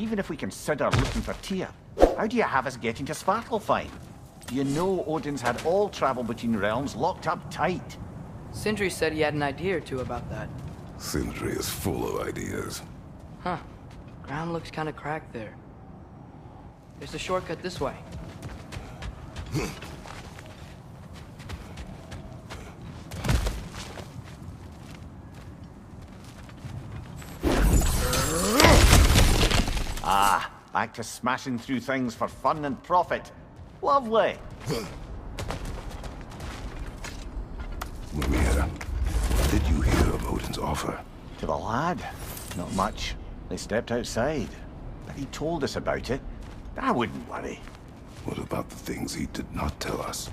even if we consider looking for Tyr, how do you have us getting to Svartalfheim? You know Odin's had all travel between realms locked up tight. Sindri said he had an idea or two about that. Sindri is full of ideas. Huh. Ground looks kind of cracked there. There's a shortcut this way. Ah, back to smashing through things for fun and profit. Lovely. Mimir, what did you hear of Odin's offer? To the lad? Not much. They stepped outside. But he told us about it. I wouldn't worry. What about the things he did not tell us?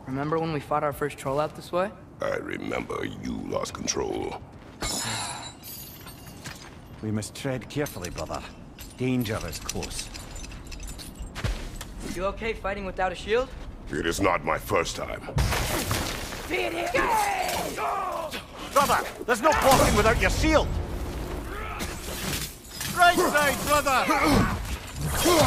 Remember when we fought our first troll out this way? I remember you lost control. We must tread carefully, brother. Danger is close. You okay fighting without a shield? It is not my first time. Brother, there's no walking without your shield! Right side, brother! Phew!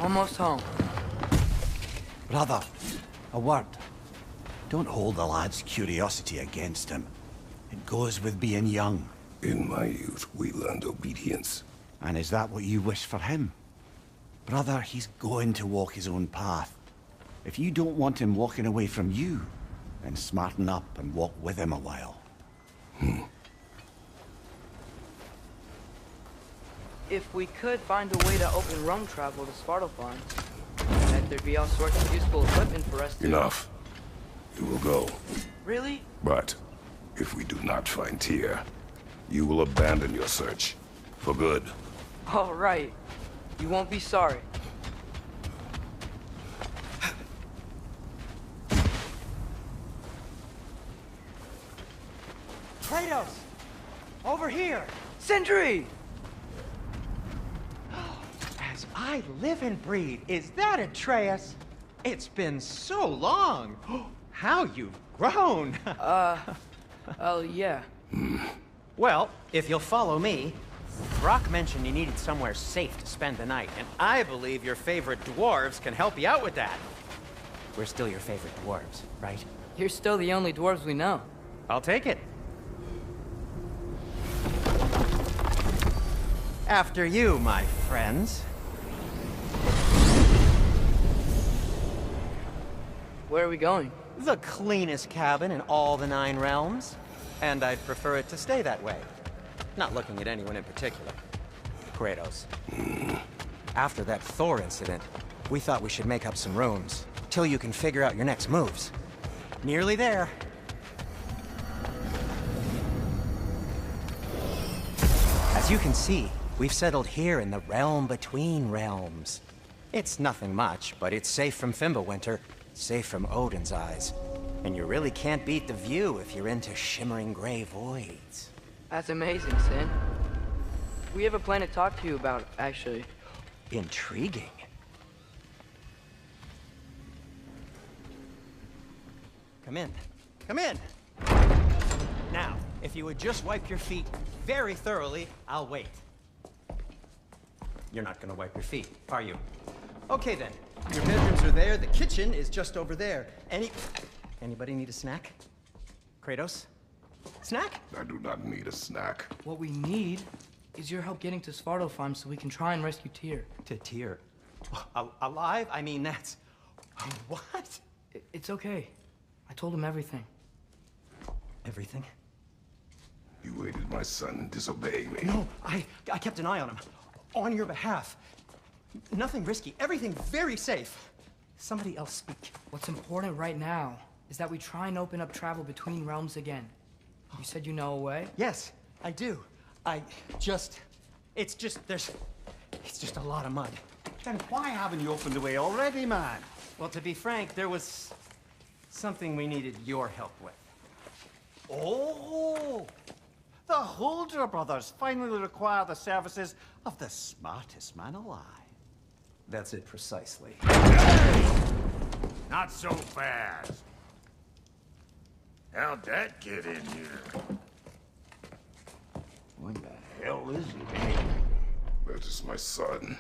Almost home. Brother, a word. Don't hold the lad's curiosity against him. It goes with being young. In my youth, we learned obedience. And is that what you wish for him? Brother, he's going to walk his own path. If you don't want him walking away from you, then smarten up and walk with him a while. If we could find a way to open roam travel to Svartalfheim, I bet there'd be all sorts of useful equipment for us to... Enough. You will go. Really? But if we do not find Tyr, you will abandon your search. For good. All right. You won't be sorry. Kratos! Over here! Sindri! As I live and breathe, is that Atreus? It's been so long! How you've grown! Oh, yeah. Well, if you'll follow me, Brock mentioned you needed somewhere safe to spend the night, and I believe your favorite dwarves can help you out with that. We're still your favorite dwarves, right? You're still the only dwarves we know. I'll take it. After you, my friends. Where are we going? The cleanest cabin in all the 9 realms. And I'd prefer it to stay that way. Not looking at anyone in particular. Kratos. After that Thor incident, we thought we should make up some rooms, till you can figure out your next moves. Nearly there. As you can see, we've settled here in the realm between realms. It's nothing much, but it's safe from Fimbulwinter, safe from Odin's eyes. And you really can't beat the view if you're into shimmering gray voids. That's amazing, Sin. We have a plan to talk to you about, actually. Intriguing. Come in. Come in! Now, If you would just wipe your feet very thoroughly, I'll wait. You're not gonna wipe your feet, are you? Okay then. Your bedrooms are there, the kitchen is just over there. Anybody need a snack? Kratos? Snack? I do not need a snack. What we need is your help getting to Svartalfheim so we can try and rescue Tyr. To Tyr? Alive? I mean, that's... What? It's okay. I told him everything. Everything? You aided my son in disobeying me. No, I kept an eye on him. On your behalf. Nothing risky. Everything very safe. Somebody else speak. What's important right now is that we try and open up travel between realms again. You said you know a way? Yes, I do. It's just a lot of mud. Then why haven't you opened the way already, man? Well, to be frank, there was something we needed your help with. Oh! The Holder brothers finally require the services of the smartest man alive. That's it precisely. Not so fast. How'd that get in here? What the hell is it? That is my son.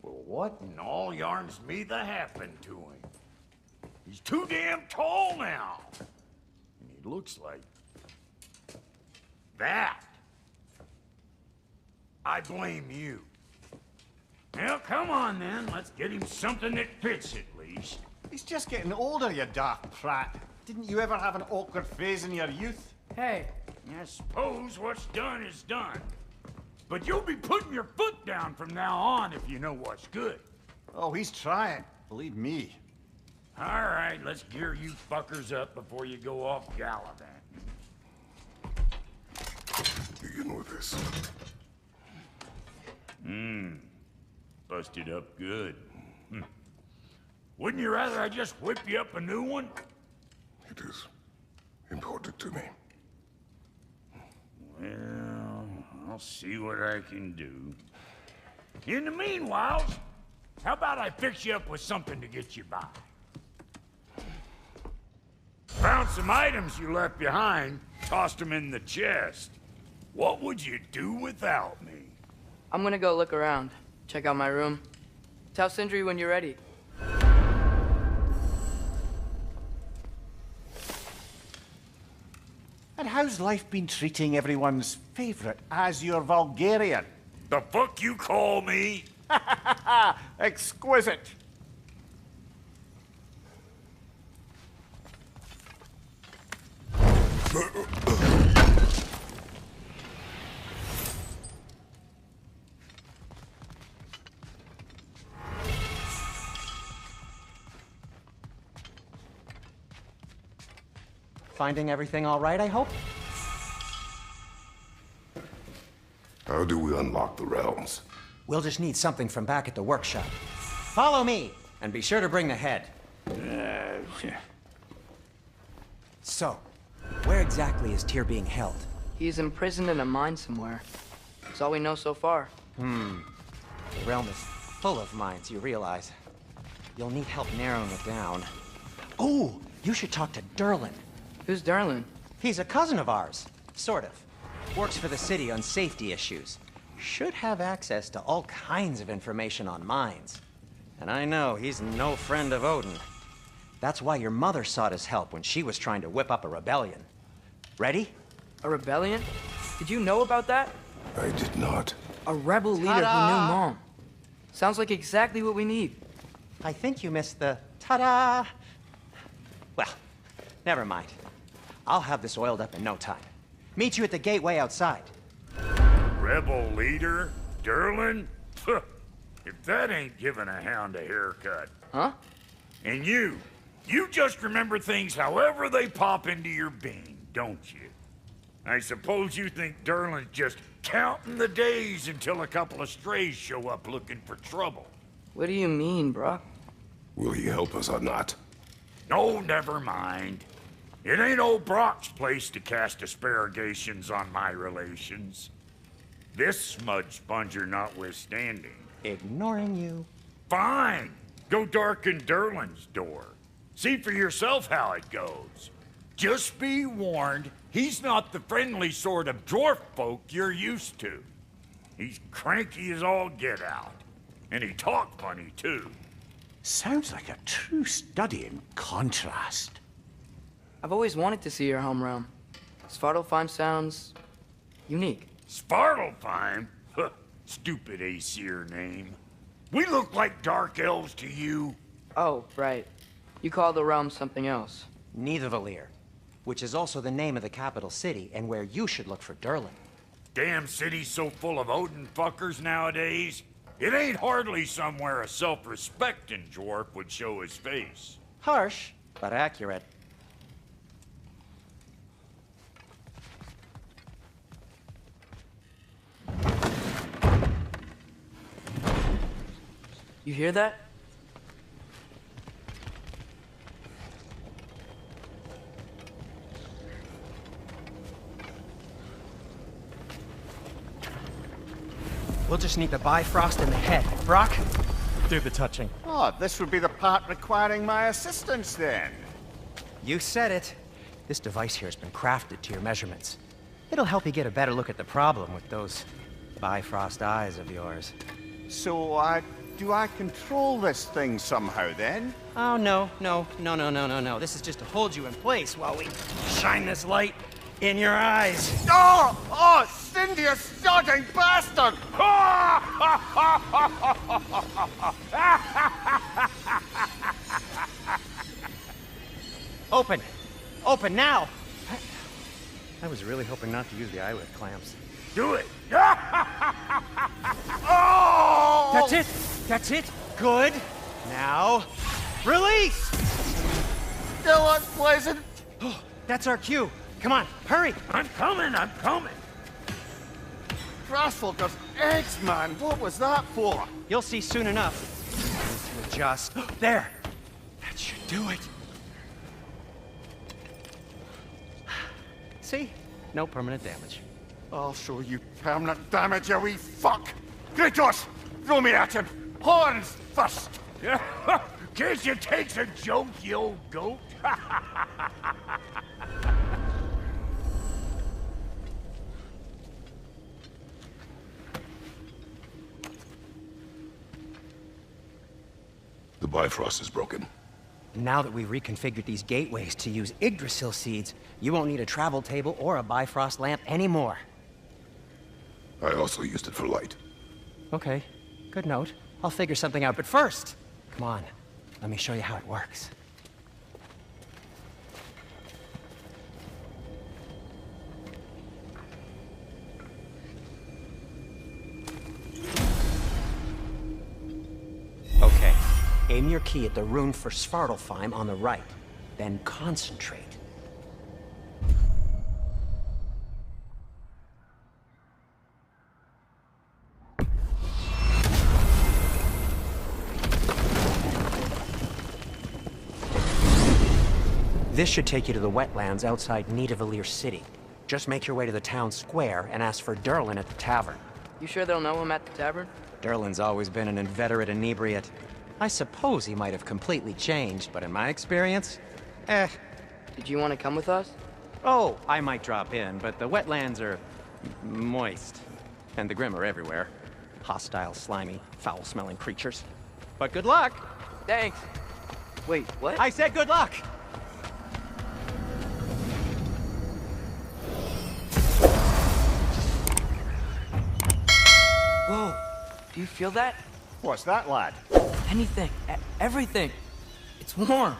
Well, what in all yarns me that happened to him? He's too damn tall now. And he looks like... that. I blame you. Well, come on then. Let's get him something that fits at least. He's just getting older, you daft prat. Didn't you ever have an awkward phase in your youth? Hey, I suppose what's done is done. But you'll be putting your foot down from now on if you know what's good. Oh, he's trying. Believe me. All right, let's gear you fuckers up before you go off gallivanting. Begin with this. Busted up good. Wouldn't you rather I just whip you up a new one? It is important to me. Well, I'll see what I can do. In the meanwhile, how about I fix you up with something to get you by? Found some items you left behind, tossed them in the chest. What would you do without me? I'm gonna go look around. Check out my room. Tell Sindri when you're ready. And how's life been treating everyone's favorite Azure Vulgarian? The fuck you call me? Exquisite. Finding everything all right, I hope? How do we unlock the realms? We'll just need something from back at the workshop. Follow me, and be sure to bring the head. So, where exactly is Tyr being held? He's imprisoned in a mine somewhere. That's all we know so far. The realm is full of mines, you realize. You'll need help narrowing it down. Oh, you should talk to Durlin. Who's Durlin? He's a cousin of ours, sort of. Works for the city on safety issues. Should have access to all kinds of information on mines. And I know he's no friend of Odin. That's why your mother sought his help when she was trying to whip up a rebellion. Ready? A rebellion? Did you know about that? I did not. A rebel leader who knew Mom. Sounds like exactly what we need. I think you missed the ta-da. Well, never mind. I'll have this oiled up in no time. Meet you at the gateway outside. Rebel leader? Durlin? If that ain't giving a hound a haircut. Huh? And you just remember things however they pop into your bean, don't you? I suppose you think Durlin's just counting the days until a couple of strays show up looking for trouble. What do you mean, Brock? Will he help us or not? No, never mind. It ain't old Brock's place to cast asparagations on my relations. This smudge sponger notwithstanding. Ignoring you. Fine! Go darken Durlin's door. See for yourself how it goes. Just be warned, he's not the friendly sort of dwarf folk you're used to. He's cranky as all get out. And he talked funny, too. Sounds like a true study in contrast. I've always wanted to see your home realm. Svartalfheim sounds unique. Svartalfheim? Huh, stupid Aesir name. We look like dark elves to you. Oh, right. You call the realm something else. Nidavellir, which is also the name of the capital city and where you should look for Durlin. Damn city's so full of Odin fuckers nowadays. It ain't hardly somewhere a self-respecting dwarf would show his face. Harsh, but accurate. You hear that? We'll just need the Bifrost in the head. Brock, do the touching. Oh, this would be the part requiring my assistance then. You said it. This device here has been crafted to your measurements. It'll help you get a better look at the problem with those Bifrost eyes of yours. So, do I control this thing somehow then? Oh, no. This is just to hold you in place while we shine this light in your eyes. Oh! Oh, Cindy, you sodding bastard! Open! Open now! I was really hoping not to use the eyelid clamps. Do it! Oh! That's it! That's it! Good! Now, release! Still unpleasant. Oh, that's our cue. Come on, hurry! I'm coming! Frostfolkers, eggs, man. What was that for? You'll see soon enough. I need to adjust. There! That should do it. See? No permanent damage. I'll show you permanent damage, you wee fuck! Kratos! Throw me at him! Horns first! Guess you takes a joke, you old goat. The Bifrost is broken. Now that we've reconfigured these gateways to use Yggdrasil seeds, you won't need a travel table or a Bifrost lamp anymore. I also used it for light. Okay, good note. I'll figure something out, but first, come on, let me show you how it works. Okay, aim your key at the rune for Svartalfheim on the right, then concentrate. This should take you to the wetlands outside Nidavellir City. Just make your way to the town square and ask for Durlin at the tavern. You sure they'll know him at the tavern? Durlin's always been an inveterate inebriate. I suppose he might have completely changed, but in my experience, Did you want to come with us? Oh, I might drop in, but the wetlands are moist. And the Grim are everywhere. Hostile, slimy, foul-smelling creatures. But good luck! Thanks. Wait, what? I said good luck! Whoa, do you feel that? What's that, lad? Anything, everything. It's warm.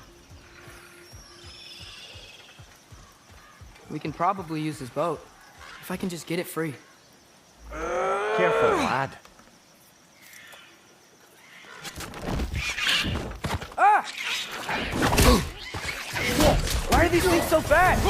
We can probably use this boat. If I can just get it free. Careful, lad. Ah! Why are these things so fast?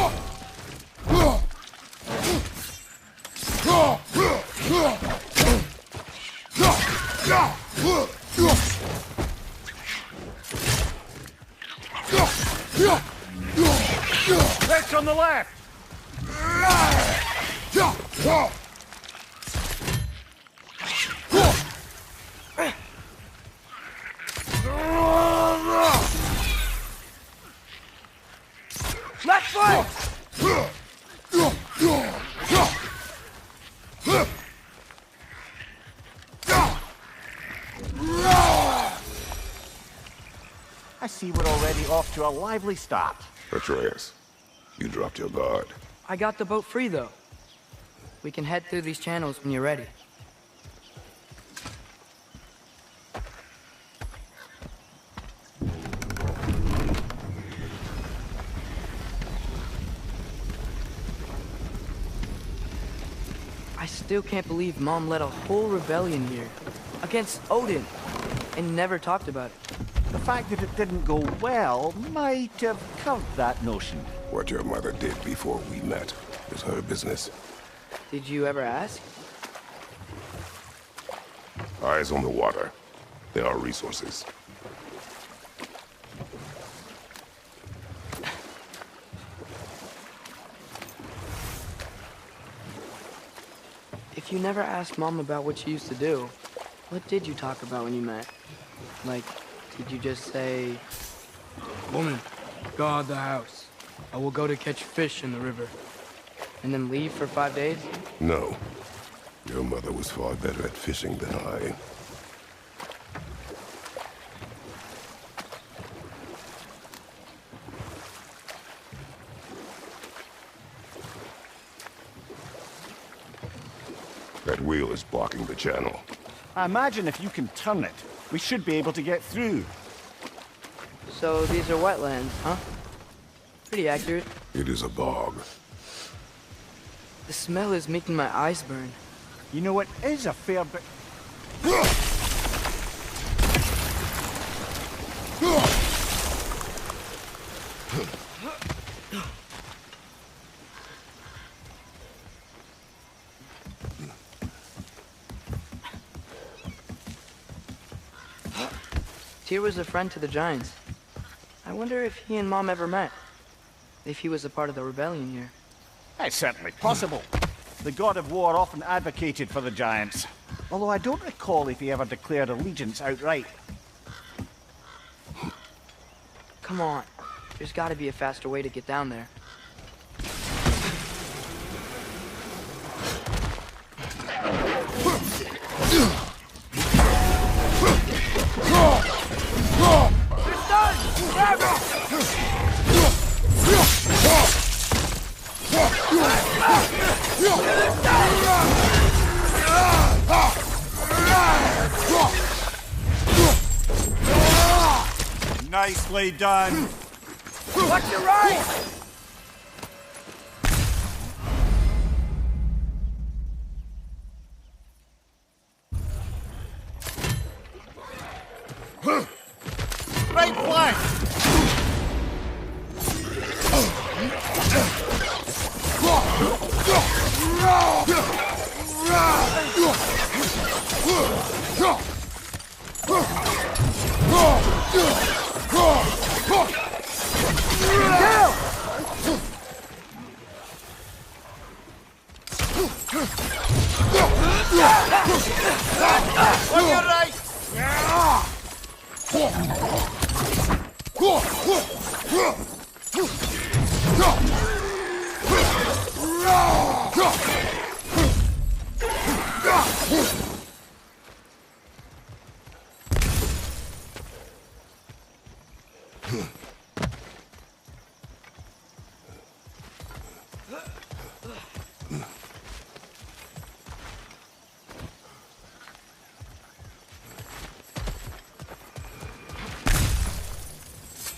That's on the left! Left foot! see we're already off to a lively start. Atreus, you dropped your guard. I got the boat free, though. We can head through these channels when you're ready. I still can't believe Mom led a whole rebellion here against Odin and never talked about it. The fact that it didn't go well might have curbed that notion. What your mother did before we met is her business. Did you ever ask? Eyes on the water. There are resources. If you never asked Mom about what she used to do, what did you talk about when you met? Like, did you just say, "Woman, guard the house. I will go to catch fish in the river," and then leave for 5 days? No. Your mother was far better at fishing than I. That wheel is blocking the channel. I imagine if you can turn it, we should be able to get through. So these are wetlands, huh? Pretty accurate. It is a bog. The smell is making my eyes burn. You know, it is a fair bit... Tyr was a friend to the Giants. I wonder if he and Mom ever met. If he was a part of the rebellion here. It's certainly possible. The god of war often advocated for the Giants. Although I don't recall if he ever declared allegiance outright. Come on. There's gotta be a faster way to get down there. Nicely done. Watch your right! Right flank! On your right!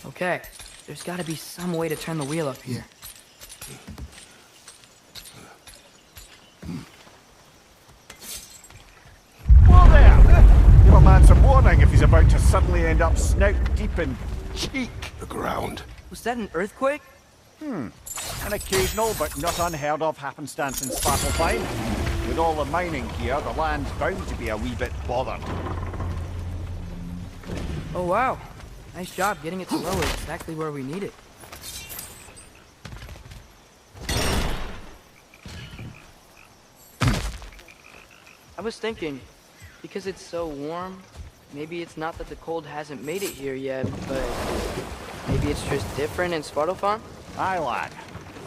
Okay, there's gotta be some way to turn the wheel up here. Whoa there! Give a man some warning if he's about to suddenly end up snout deep in cheek. The ground. Was that an earthquake? An occasional but not unheard of happenstance in Svartalfheim. With all the mining here, the land's bound to be a wee bit bothered. Oh wow. Nice job getting it to lower exactly where we need it. I was thinking, because it's so warm, maybe it's not that the cold hasn't made it here yet, but maybe it's just different in Svartalfheim? Aye, lad.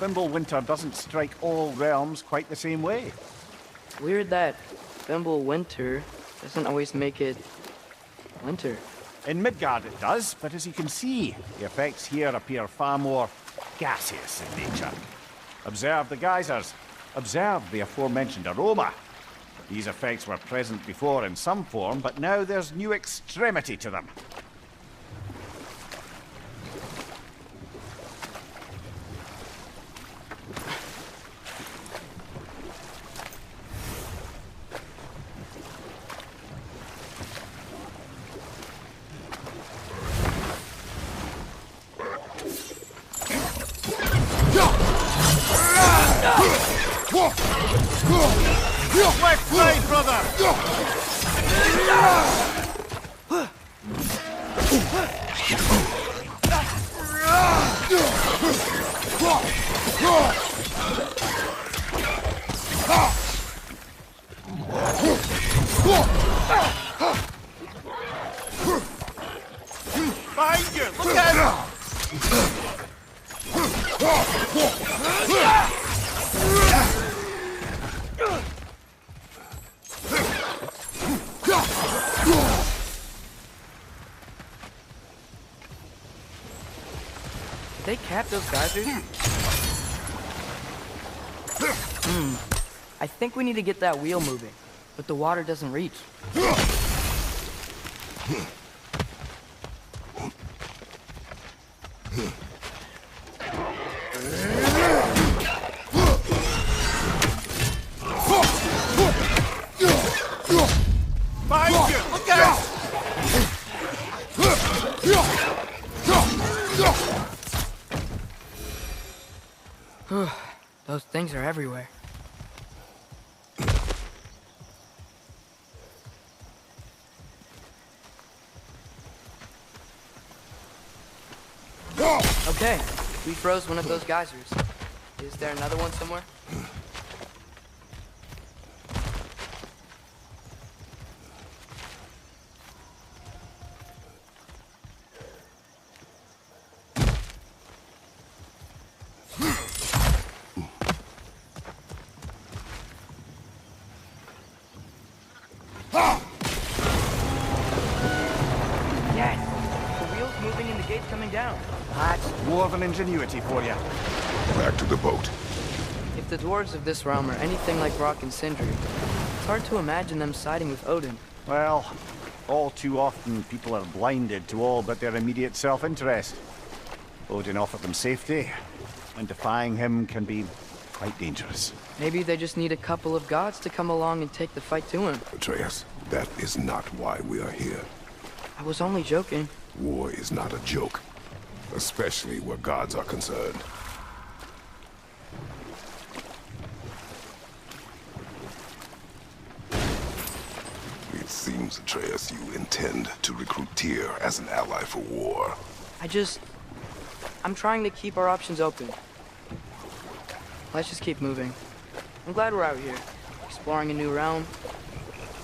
Winter doesn't strike all realms quite the same way. Weird that Winter doesn't always make it winter. In Midgard it does, but as you can see, the effects here appear far more gaseous in nature. Observe the geysers. Observe the aforementioned aroma. These effects were present before in some form, but now there's new extremity to them. Left side, brother! Behind you! Look out! Did they cap those geysers? I think we need to get that wheel moving, but the water doesn't reach. Behind you! Look out! Those things are everywhere. Okay, we froze one of those geysers. Is there another one somewhere? That's dwarven ingenuity for you. Back to the boat. If the dwarves of this realm are anything like Brock and Sindri, it's hard to imagine them siding with Odin. Well, all too often people are blinded to all but their immediate self-interest. Odin offered them safety, and defying him can be quite dangerous. Maybe they just need a couple of gods to come along and take the fight to him. Atreus, that is not why we are here. I was only joking. War is not a joke, especially where gods are concerned. It seems, Atreus, you intend to recruit Tyr as an ally for war. I'm trying to keep our options open. Let's just keep moving. I'm glad we're out here, exploring a new realm.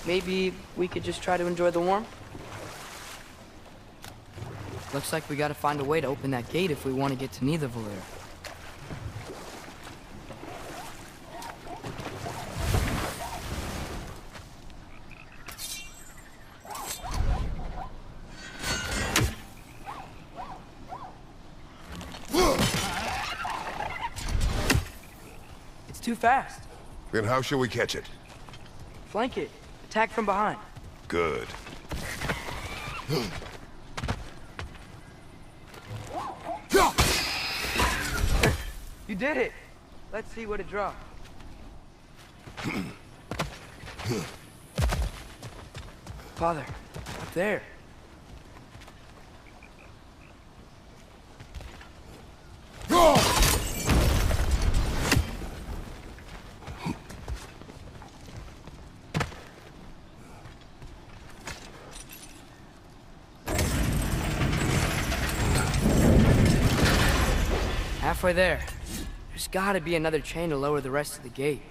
Maybe we could just try to enjoy the warmth? Looks like we gotta find a way to open that gate if we want to get to Nidavellir. It's too fast. Then how shall we catch it? Flank it. Attack from behind. Good. You did it! Let's see what it dropped. Father, up there. Halfway there. There's gotta be another chain to lower the rest of the gate.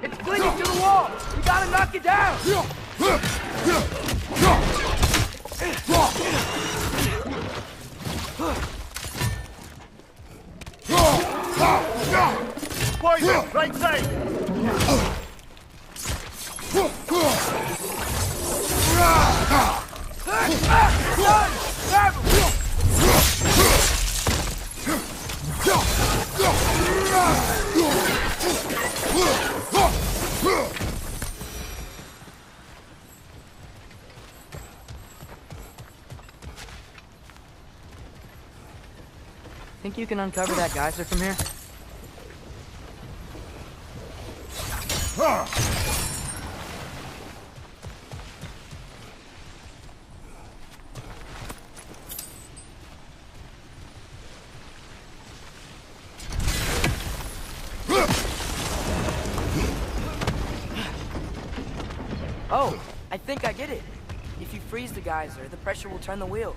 It's clinging to the wall! You gotta knock it down! Poison! Right side! Think you can uncover that geyser from here? Oh, I think I get it. If you freeze the geyser, the pressure will turn the wheel.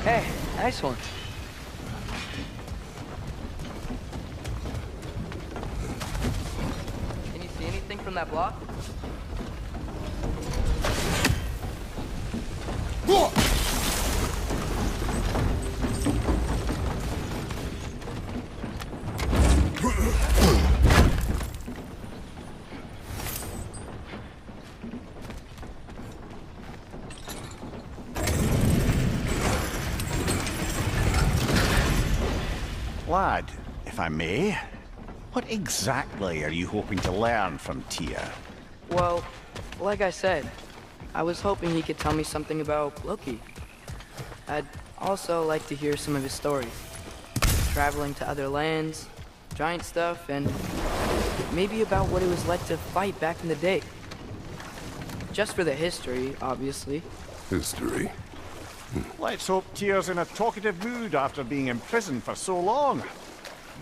Hey, nice one. Can you see anything from that block? Lad, if I may, what exactly are you hoping to learn from Tyr? Well, like I said, I was hoping he could tell me something about Loki. I'd also like to hear some of his stories. Traveling to other lands, giant stuff, and maybe about what it was like to fight back in the day. Just for the history, obviously. History. Let's hope Tyr's in a talkative mood after being imprisoned for so long.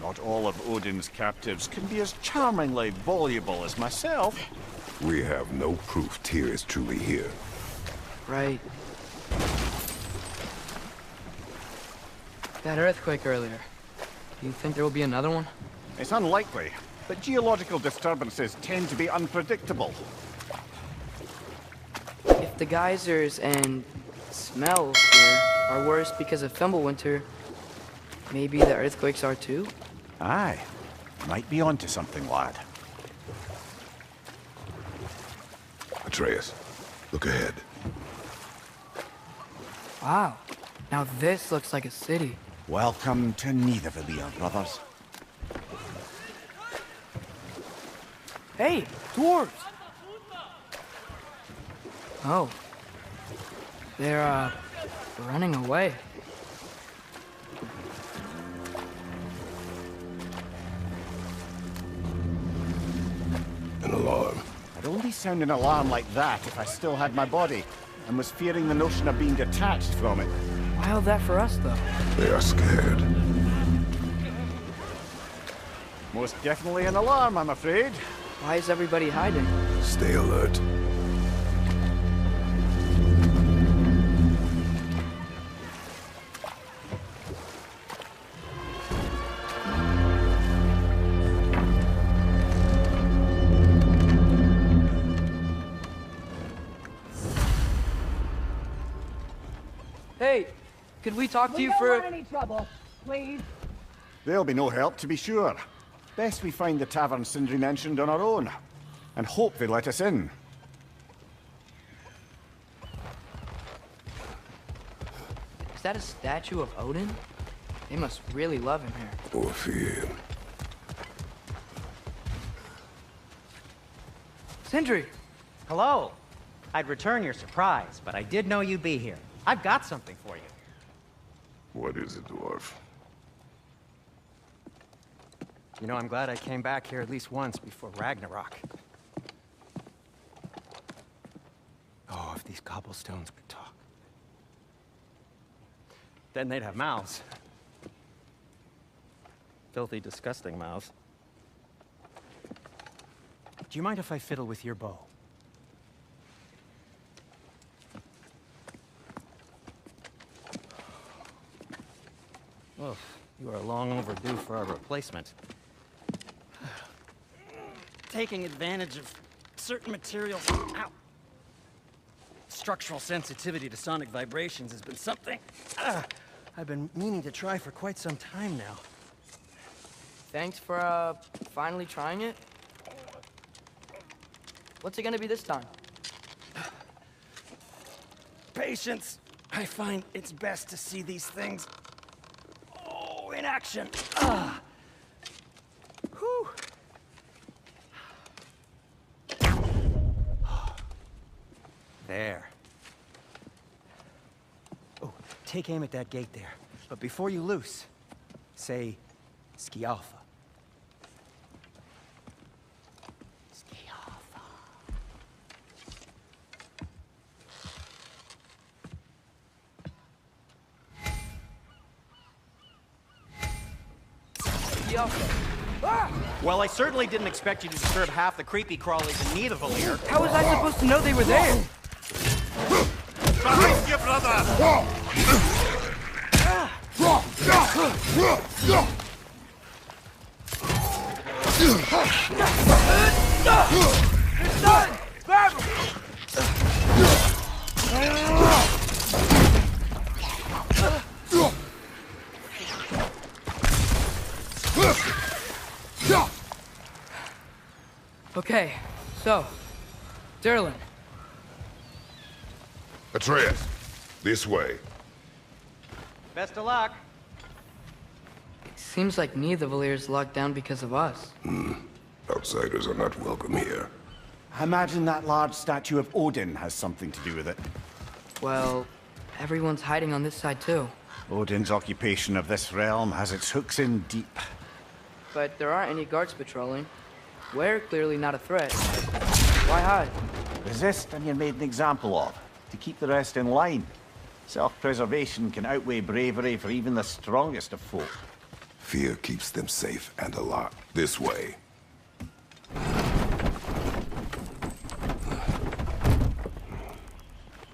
Not all of Odin's captives can be as charmingly voluble as myself. We have no proof Tyr is truly here. Right. That earthquake earlier. Do you think there will be another one? It's unlikely, but geological disturbances tend to be unpredictable. If the geysers and smells here are worse because of Fimbulwinter, maybe the earthquakes are too? Aye. Might be onto something, lad. Atreus, look ahead. Wow. Now this looks like a city. Welcome to Nidavellir, brothers. Hey, dwarves! Oh. They're, running away. An alarm. I'd only sound an alarm like that if I still had my body, and was fearing the notion of being detached from it. Why that for us, though? They are scared. Most definitely an alarm, I'm afraid. Why is everybody hiding? Stay alert. Hey, could we talk to you We for... don't want any trouble, please. There'll be no help, to be sure. Best we find the tavern Sindri mentioned on our own, and hope they let us in. Is that a statue of Odin? They must really love him here. Or fear. Sindri! Hello. I'd return your surprise, but I did know you'd be here. I've got something for you. What is it, dwarf? You know, I'm glad I came back here at least once before Ragnarök. Oh, if these cobblestones could talk. Then they'd have mouths. Filthy, disgusting mouths. Do you mind if I fiddle with your bow? Oh, you are long overdue for a replacement. Taking advantage of certain materials. Ow! Structural sensitivity to sonic vibrations has been something I've been meaning to try for quite some time now. Thanks for, finally trying it. What's it gonna be this time? Patience. I find it's best to see these things, in action. Whew. There. Oh, take aim at that gate there. But before you loose, say, Skialfa. Skialfa. Yo. Ah! Well, I certainly didn't expect you to disturb half the creepy crawlies in Nidavellir. How was I supposed to know they were there? Behind you, brother! It's done! Grab him! Okay, so, Durlin. Atreus, this way. Best of luck. Seems like Nidavellir's locked down because of us. Outsiders are not welcome here. I imagine that large statue of Odin has something to do with it. Well, everyone's hiding on this side too. Odin's occupation of this realm has its hooks in deep. But there aren't any guards patrolling. We're clearly not a threat. Why hide? Resist and you're made an example of, to keep the rest in line. Self-preservation can outweigh bravery for even the strongest of folk. Fear keeps them safe and alive. This way.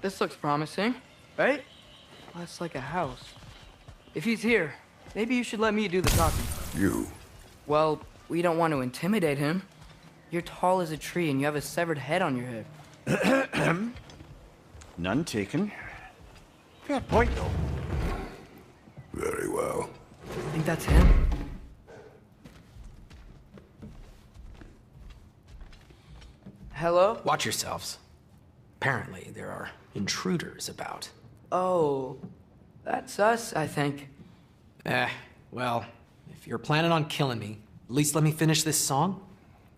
This looks promising, right? That's like a house. If he's here, maybe you should let me do the talking. You. Well, we don't want to intimidate him. You're tall as a tree and you have a severed head on your head. None taken. Fair point, though. Very well. Think that's him? Hello? Watch yourselves. Apparently, there are intruders about. Oh, that's us, I think. Well, if you're planning on killing me, at least let me finish this song.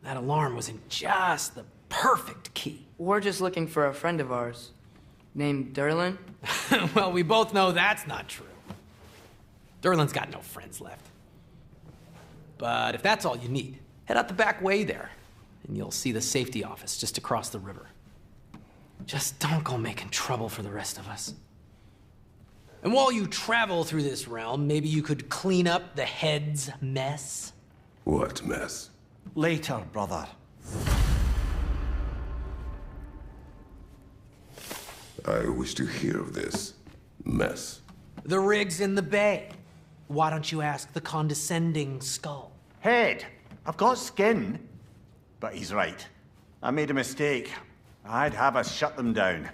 That alarm was in just the perfect key. We're just looking for a friend of ours, named Durlin. Well, we both know that's not true. Durlin's got no friends left. But if that's all you need, head out the back way there, and you'll see the safety office just across the river. Just don't go making trouble for the rest of us. And while you travel through this realm, maybe you could clean up the head's mess? What mess? Later, brother. I wish to hear of this mess. The rig's in the bay. Why don't you ask the condescending skull? Head. I've got skin. But he's right. I made a mistake. I'd have us shut them down.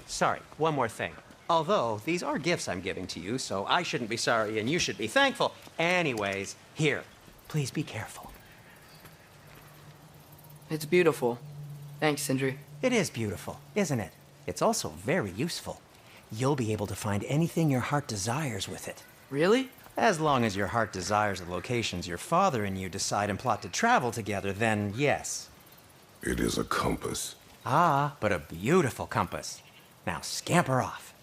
Sorry, one more thing. Although, these are gifts I'm giving to you, so I shouldn't be sorry and you should be thankful. Anyways, here, please be careful. It's beautiful. Thanks, Sindri. It is beautiful, isn't it? It's also very useful. You'll be able to find anything your heart desires with it. Really? As long as your heart desires the locations your father and you decide and plot to travel together, then yes. It is a compass. Ah, but a beautiful compass. Now scamper off.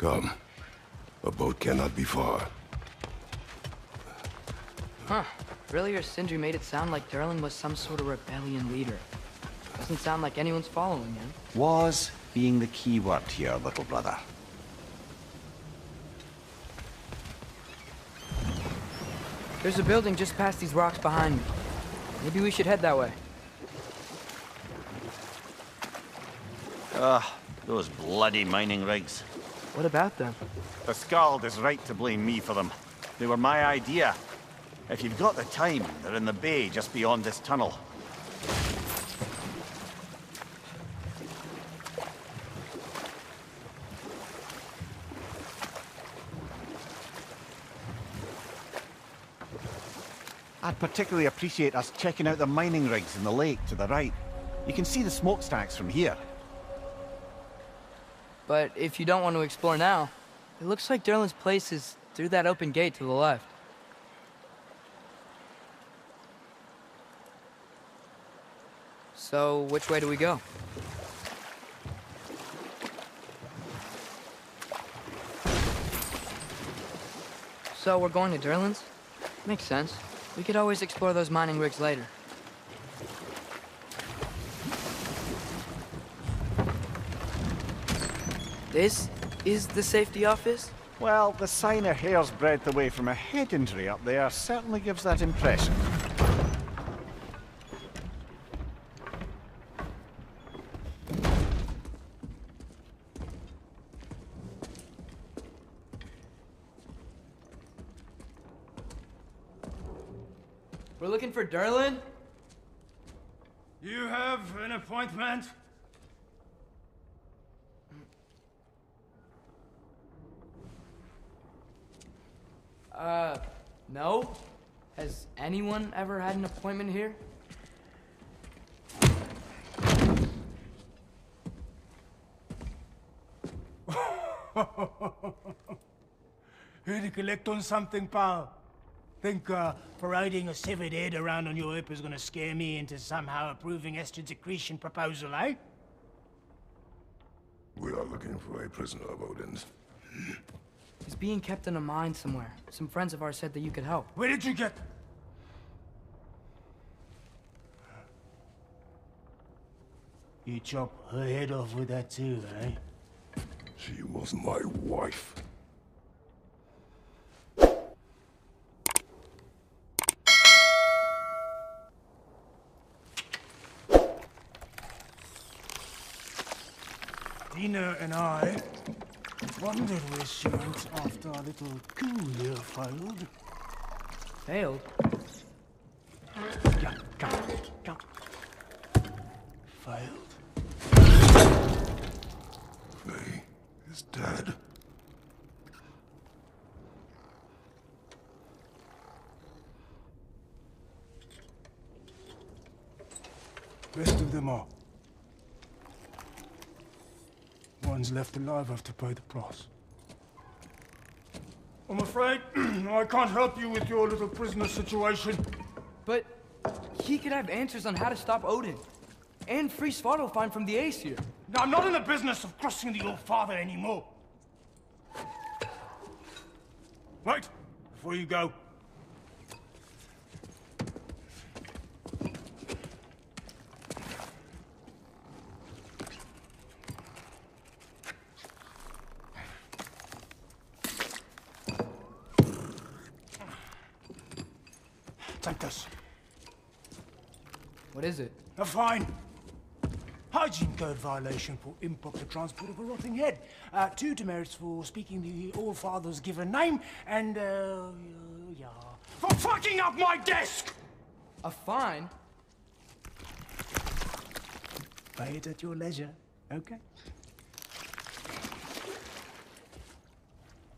Come. A boat cannot be far. Huh. Earlier, Sindri made it sound like Durlin was some sort of rebellion leader. Doesn't sound like anyone's following him. Was being the key word here, little brother. There's a building just past these rocks behind me. Maybe we should head that way. Those bloody mining rigs. What about them? The Skald is right to blame me for them. They were my idea. If you've got the time, they're in the bay just beyond this tunnel. I'd particularly appreciate us checking out the mining rigs in the lake to the right. You can see the smokestacks from here. But if you don't want to explore now, it looks like Durlin's place is through that open gate to the left. So, which way do we go? So, we're going to Durlin's? Makes sense. We could always explore those mining rigs later. This is the safety office? Well, the sign a hair's breadth away from a head injury up there certainly gives that impression. We're looking for Durlin? You have an appointment? No. Has anyone ever had an appointment here? Here to collect on something, pal? Think, parading a severed head around on your hip is gonna scare me into somehow approving Estrid's accretion proposal, eh? We are looking for a prisoner of Odin's. He's being kept in a mine somewhere. Some friends of ours said that you could help. Where did you get... You chop her head off with that too, eh? She was my wife. Dina and I wondered where she went after our little coup here failed. Failed? Yeah, come. Failed. Faye is dead. Rest of them are. One's left alive have to pay the price. I'm afraid I can't help you with your little prisoner situation. But he could have answers on how to stop Odin. And free Svartalfheim from the Ace here. Now, I'm not in the business of crossing the old father anymore. Right, before you go. Take this. What is it? A fine. Hygiene code violation for improper transport of a rotting head. 2 demerits for speaking the All-Father's given name, and, yeah. For fucking up my desk! A fine? Pay it at your leisure, okay?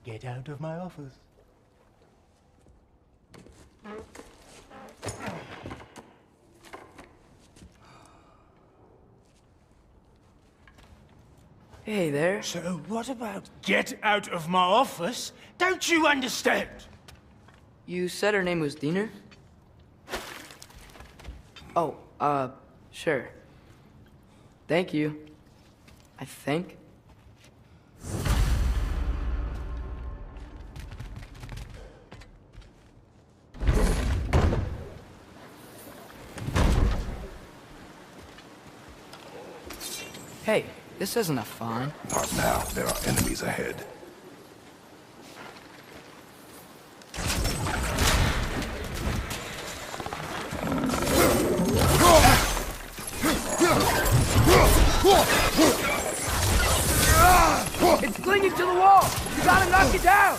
Get out of my office. Hey there. So what about get out of my office? Don't you understand? You said her name was Diener? Oh, sure. Thank you. I think. Hey, this isn't a fine. Not now. There are enemies ahead. It's clinging to the wall! You gotta knock it down!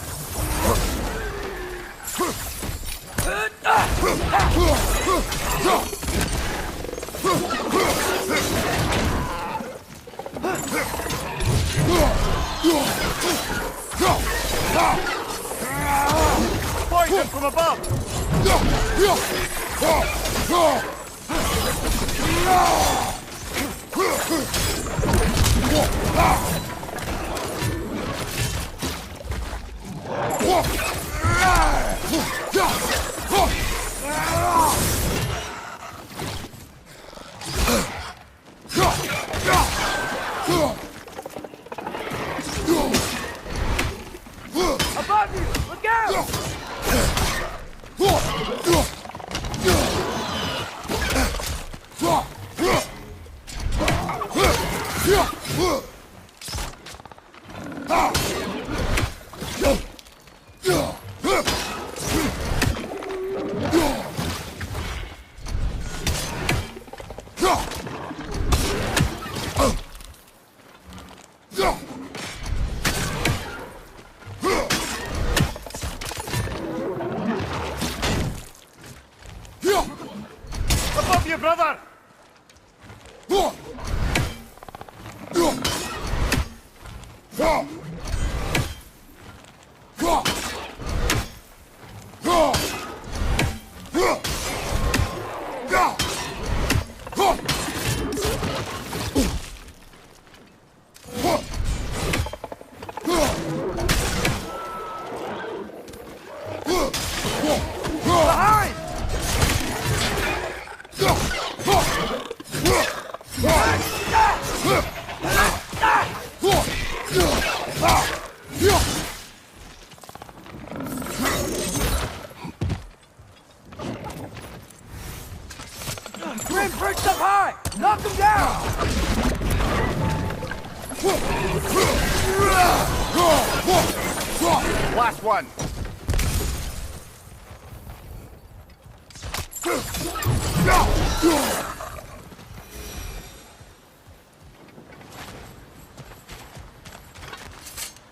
Poison from above! Above you! Look out! Above you, brother! Behind! Grim perched up high! Knock him down! Last one!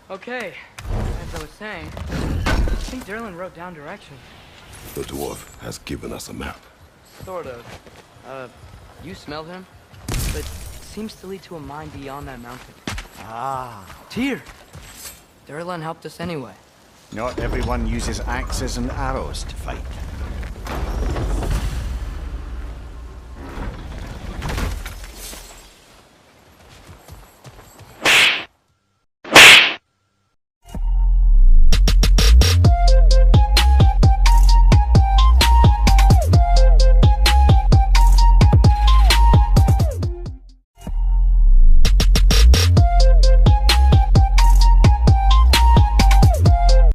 Okay, as I was saying, I think Durlin wrote down directions. The dwarf has given us a map. Sort of. You smelled him? But seems to lead to a mine beyond that mountain. Ah. Tyr! Durlin helped us anyway. Not everyone uses axes and arrows to fight.